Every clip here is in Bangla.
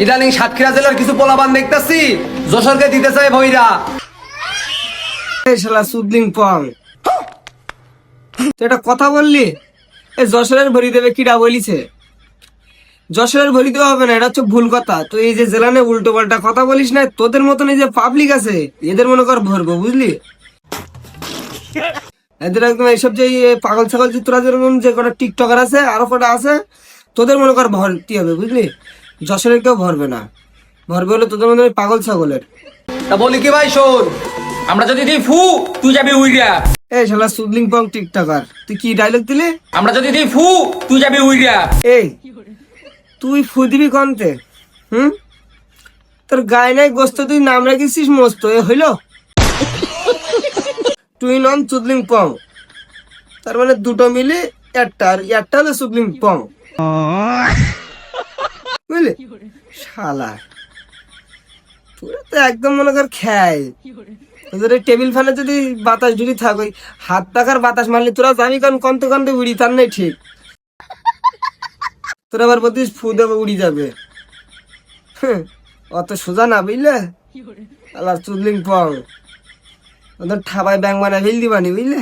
ইদানিং সাতক্ষীরা জেলার কিছু পোলাপান দেখতেছি যশোরকে দিতে চায় ভৈরা। এই শালা সুদলিং পং, তুই একটা কথা বললি, এই যশোরের ভরি দেবে কিডা বলিছে? যশোরের ভরি দেওয়া হবে না, এটা হচ্ছে ভুল কথা। তো এই যে জেলা নিয়ে উল্টো পাল্টা কথা বলিস না, তোদের মতন এই যে পাবলিক আছে এদের মনে কর ভরবো, বুঝলি? এদের একদম এইসব যে পাগল ছাগল চিত্রা যেরকম যে কটা টিকটকার আছে আরো কটা আছে, তোদের মনে কর ভর্তি হবে, বুঝলি? যশোরের কেউ ভরবে না, ভরবে হলে তোদের মনে হয় পাগল ছাগলের। তা বলি কি ভাই শোন, আমরা যদি দিই ফু তুই যাবি উইরা। এই শালা সুদলিং পং টিকটকার, তুই কি ডায়লগ দিলি? আমরা যদি দিই ফু তুই যাবি উইরা। এই তুই ফু দিবি কনতে? তোর গায়ে নাই গোস্ত, তুই নাম রাখিস মস্ত, এ হইল? তুই নন সুদলিং পং, তার মানে দুটো মিলে একটা, আর একটা হলো সুদলিং পং, বুঝলি? শালা তোরা তো একদম মনে কর খেয়। তোদের এই টেবিল ফ্যানে যদি বাতাস ঢুলি থাক, ওই হাত টাকার বাতাস মারলি তোরা জানি কারণ কন্তে কন্তে উড়ি, তার নেই ঠিক। তোরা আবার বলতিস ফু দেবে উড়ি যাবে, অত সোজা না, বুঝলে? আল্লাহ চুদলিং পং, ওদের ঠাবাই ব্যাং বানায় ফেল দিবানি, বুঝলে?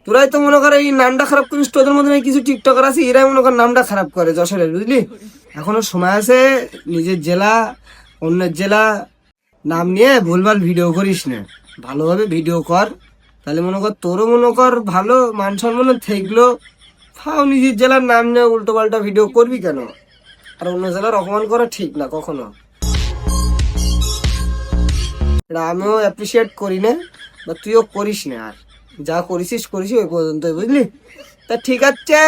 তোরাই তো মনে করে এই নামটা খারাপ করিস, তোদের মধ্যে কিছু টিকটকার আছে এরাই মনে কর নামটা খারাপ করে যশোরের, বুঝলি? এখনো সময় আছে, নিজের জেলা অন্যের জেলা নাম নিয়ে ভুলভাল ভিডিও করিস না, ভালোভাবে ভিডিও কর, তাহলে মনে কর তোরও মনে কর ভালো মান সম্মান থাকলো। ফাও নিজের জেলার নাম নিয়ে উল্টো পাল্টা ভিডিও করবি কেন? আর অন্য জেলার অপমান করা ঠিক না কখনো, এটা আমিও অ্যাপ্রিসিয়েট করি না, বা তুইও করিস না। আর যা করিস ওই পর্যন্ত, বুঝলি? তা ঠিক আছে।